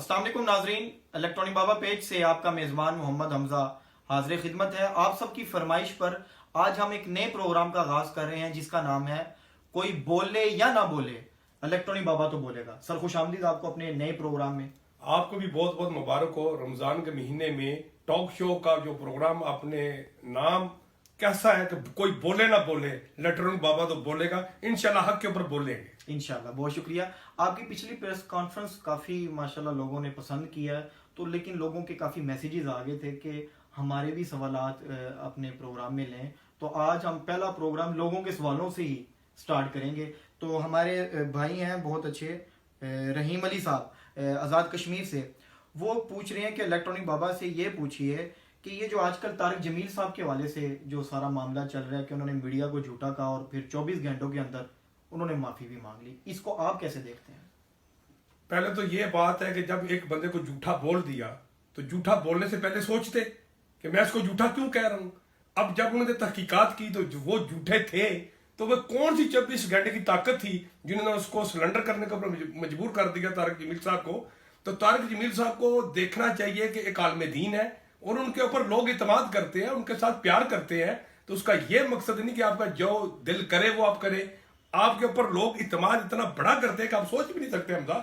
अस्सलाम वालेकुम नाजरीन, इलेक्ट्रॉनिक बाबा पेज से आपका मेज़बान मोहम्मद हमजा हाजिर खिदमत है। आप सबकी फरमाइश पर आज हम एक नए प्रोग्राम का आगाज कर रहे हैं जिसका नाम है कोई बोले या ना बोले, इलेक्ट्रॉनिक बाबा तो बोलेगा। सर खुश आमदीद आपको अपने नए प्रोग्राम में। आपको भी बहुत बहुत मुबारक हो। रमजान के महीने में टॉक शो का जो प्रोग्राम आपने नाम कैसा है कि कोई बोले ना बोले, इलेक्ट्रॉनिक बाबा तो बोलेगा। इंशाल्लाह हक के ऊपर बोलेंगे इंशाल्लाह। बहुत शुक्रिया। आपकी पिछली प्रेस कॉन्फ्रेंस काफ़ी माशाल्लाह लोगों ने पसंद किया है, तो लेकिन लोगों के काफ़ी मैसेजेस आ गए थे कि हमारे भी सवालात अपने प्रोग्राम में लें। तो आज हम पहला प्रोग्राम लोगों के सवालों से ही स्टार्ट करेंगे। तो हमारे भाई हैं बहुत अच्छे, रहीम अली साहब आज़ाद कश्मीर से, वो पूछ रहे हैं कि इलेक्ट्रॉनिक बाबा से ये पूछिए कि ये जो आजकल तारिक जमील साहब के हवाले से जो सारा मामला चल रहा है कि उन्होंने मीडिया को झूठा कहा और फिर 24 घंटों के अंदर उन्होंने माफी भी मांग ली, इसको आप कैसे देखते हैं? पहले तो ये बात है कि जब एक बंदे को झूठा बोल दिया तो झूठा बोलने से पहले सोचते कि मैं इसको झूठा क्यों कह रहा हूं। अब जब उन्होंने तहकीकात की तो वो झूठे थे, तो वह कौन सी 24 घंटे की ताकत थी जिन्होंने उसको सरेंडर करने को मजबूर कर दिया तारिक जमील साहब को। तो तारिक जमील साहब को देखना चाहिए कि एक आलम दीन है और उनके ऊपर लोग इतमाद करते हैं, उनके साथ प्यार करते हैं। तो उसका ये मकसद नहीं कि आपका जो दिल करे वो आप करें। आपके ऊपर लोग इतमाद इतना बड़ा करते हैं कि आप सोच भी नहीं सकते। हमजा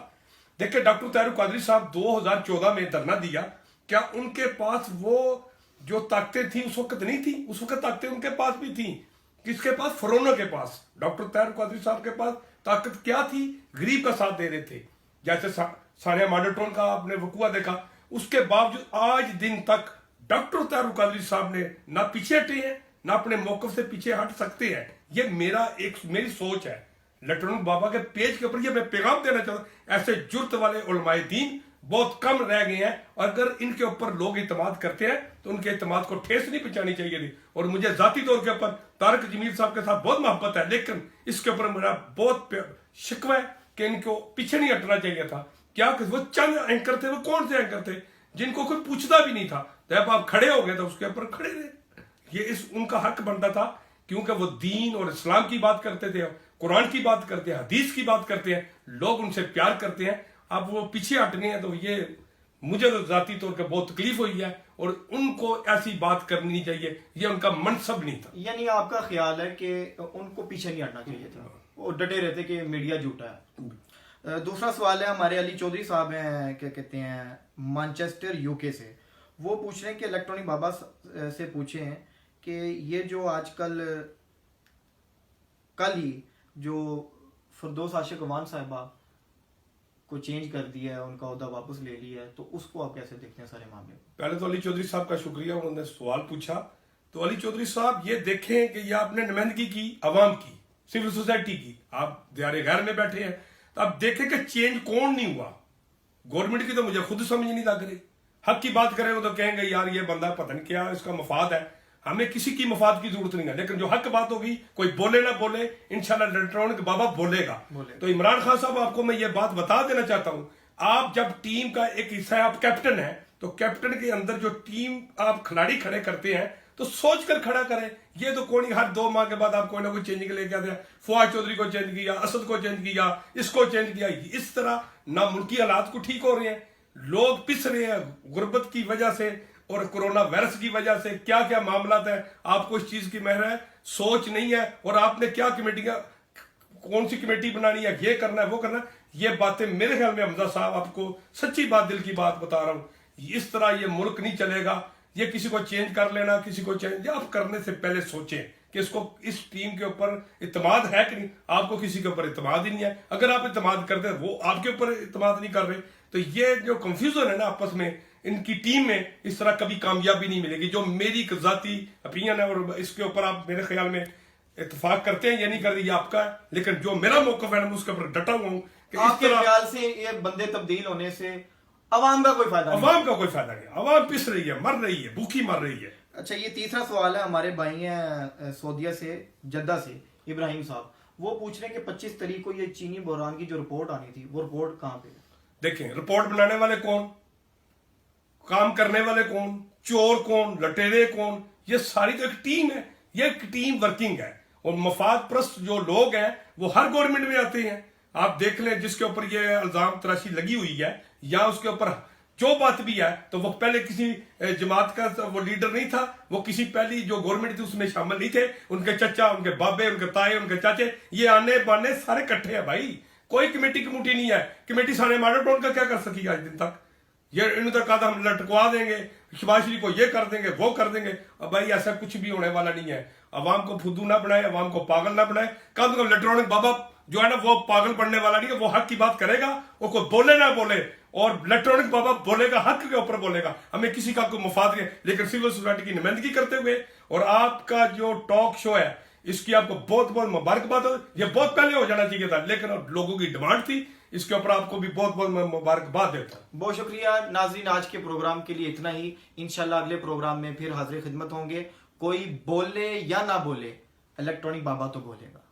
देखिए, डॉक्टर तारिक कादरी साहब 2014 में धरना दिया, क्या उनके पास वो जो ताकतें थी उस वक्त नहीं थी? उस वक्त ताकतें उनके पास भी थी। किसके पास? फरोना के पास। डॉक्टर तारिक कादरी साहब के पास ताकत क्या थी? गरीब का साथ दे रहे थे। जैसे सानिया माडोटोन का आपने वकूआ देखा, उसके बावजूद आज दिन तक डॉक्टर तारिक कादरी साहब ने ना पीछे हटे हैं ना अपने मौकफ से पीछे हट सकते हैं। ये मेरी सोच है। इलेक्ट्रॉनिक बाबा के पेज के ऊपर ये मैं पैगाम देना चाहता हूं, ऐसे जुर्त वाले उलमाए दीन बहुत कम रह गए हैं। अगर इनके ऊपर लोग इतमाद करते हैं तो उनके इतमाद को ठेस नहीं पहुंचानी चाहिए थी। और मुझे जाती तौर के ऊपर तारिक जमील साहब के साथ बहुत मोहब्बत है, लेकिन इसके ऊपर मेरा बहुत शिकवा है कि इनको पीछे नहीं हटना चाहिए था। क्या वो चंद एंकर थे, वो कौन से एंकर थे जिनको कोई पूछता भी नहीं था? जब आप खड़े हो गए तो उसके ऊपर खड़े रहे। ये उनका हक बनता था, क्योंकि वो दीन और इस्लाम की बात करते थे, कुरान की बात करते हैं, हदीस की बात करते हैं, लोग उनसे प्यार करते हैं। अब वो पीछे हटने हैं तो ये मुझे तो जाती तौर पर बहुत तकलीफ हुई है और उनको ऐसी बात करनी नहीं चाहिए। ये उनका मनसब नहीं था। यानी आपका ख्याल है कि उनको पीछे नहीं हटना चाहिए था, वो डटे रहते कि मीडिया झूठा है। दूसरा सवाल है हमारे अली चौधरी साहब हैं, क्या कहते हैं, मैनचेस्टर यूके से। वो पूछ रहे हैं कि इलेक्ट्रॉनिक बाबा से पूछे हैं कि ये जो आजकल कल ही जो फिरदौस आशिक अवान साहिबा को चेंज कर दिया है, उनका ओहदा वापस ले लिया है, तो उसको आप कैसे देखते हैं सारे मामले को? पहले तो अली चौधरी साहब का शुक्रिया, उन्होंने सवाल पूछा। तो अली चौधरी साहब ये देखें कि ये आपने नुमाइंदगी की अवाम की, सिविल सोसाइटी की, आप दियारे गैर में बैठे हैं, तो आप देखें कि चेंज कौन नहीं हुआ। गवर्नमेंट की तो मुझे खुद समझ नहीं लग रही। हक की बात करें वो तो कहेंगे यार ये बंदा पता नहीं क्या इसका मफाद है। हमें किसी की मफाद की जरूरत नहीं है, लेकिन जो हक बात होगी, कोई बोले ना बोले, इंशाल्लाह इलेक्ट्रॉनिक बाबा बोलेगा। तो इमरान खान साहब, आपको मैं ये बात बता देना चाहता हूं, आप जब टीम का एक हिस्सा है, आप कैप्टन है, तो कैप्टन के अंदर जो टीम आप खिलाड़ी खड़े करते हैं तो सोच कर खड़ा करें। ये तो कोई हर 2 माह के बाद आप कोई ना कोई चेंज लेके आते हैं। फवाद चौधरी को चेंज किया, असद को चेंज किया, इसको चेंज किया। इस तरह ना मुल्की हालात को ठीक हो रहे हैं, लोग पिस रहे हैं गुर्बत की वजह से और कोरोना वायरस की वजह से। क्या क्या मामला है, आपको इस चीज की महर सोच नहीं है। और आपने क्या कमेटियां, कौन सी कमेटी बनानी है, ये करना है, वो करना है, ये बातें मेरे ख्याल में हमजा साहब, आपको सच्ची बात, दिल की बात बता रहा हूं, इस तरह ये मुल्क नहीं चलेगा। ये किसी को चेंज कर लेना, किसी को चेंज आप करने से पहले सोचें कि इसको, इस टीम के ऊपर इतमाद है कि नहीं। आपको किसी के ऊपर इतमाद ही नहीं है। अगर आप इतमाद करते हैं, वो आपके ऊपर इतमाद नहीं कर रहे, तो ये जो कंफ्यूजन है ना आपस में इनकी टीम में, इस तरह कभी कामयाबी नहीं मिलेगी। जो मेरी ज़ाती ओपिनियन है और इसके ऊपर आप मेरे ख्याल में इतफाक करते हैं या नहीं करते, ये आपका है, लेकिन जो मेरा मौक़िफ़ है मैं उसके ऊपर डटा हुआ हूं कि आपके ख्याल से ये बंदे तब्दील होने से अवाम का कोई फायदा नहीं? अवाम का कोई फायदा नहीं। अवाम पिस रही है, मर रही है, भूखी मर रही है। अच्छा, ये तीसरा सवाल है हमारे भाई हैं सऊदीया से, जद्दा से, इब्राहिम साहब। वो पूछ रहे हैं कि 25 तारीख को ये चीनी बहरान की जो रिपोर्ट आनी थी, वो रिपोर्ट कहाँ पे है? देखें, रिपोर्ट बनाने वाले कौन, काम करने वाले कौन, चोर कौन, लटेरे कौन, ये सारी तो एक टीम है। ये एक टीम वर्किंग है और मफाद प्रस्त जो लोग हैं वो हर गवर्नमेंट में आते हैं। आप देख लें जिसके ऊपर ये इल्जाम तराशी लगी हुई है या उसके ऊपर जो बात भी है, तो वो पहले किसी जमात का वो लीडर नहीं था, वो किसी पहली जो गवर्नमेंट थी उसमें शामिल नहीं थे। उनके चचा, उनके बाबे, उनके ताए, उनके चाचे, ये आने बाने सारे इकट्ठे हैं भाई। कोई कमेटी कमूटी नहीं है। कमेटी सारे माडल टाउन का क्या कर सकी आज दिन तक? ये इन्होंने तो कहा था हम लटकवा देंगे, शहबाज शरीफ को ये कर देंगे, वो कर देंगे। अब भाई ऐसा कुछ भी होने वाला नहीं है। अवाम को फुद्दू ना बनाए, अवाम को पागल ना बनाए। कम से कम इलेक्ट्रॉनिक बाबा जो है ना वो पागल बनने वाला नहीं है, वो हक की बात करेगा, वो कोई बोले ना बोले, और इलेक्ट्रॉनिक बाबा बोलेगा हक के ऊपर बोलेगा, हमें किसी का कोई मुफाद नहीं, लेकिन सिविल सोसाइटी की नुमाइंदगी करते हुए। और आपका जो टॉक शो है इसकी आपको बहुत बहुत मुबारकबाद हो। ये बहुत पहले हो जाना चाहिए था, लेकिन अब लोगों की डिमांड थी, इसके ऊपर आपको भी बहुत बहुत मुबारकबाद देता हूं। बहुत शुक्रिया नाजरीन, आज के प्रोग्राम के लिए इतना ही। इंशाल्लाह अगले प्रोग्राम में फिर हाजिर खिदमत होंगे। कोई बोले या ना बोले, इलेक्ट्रॉनिक बाबा तो बोलेगा।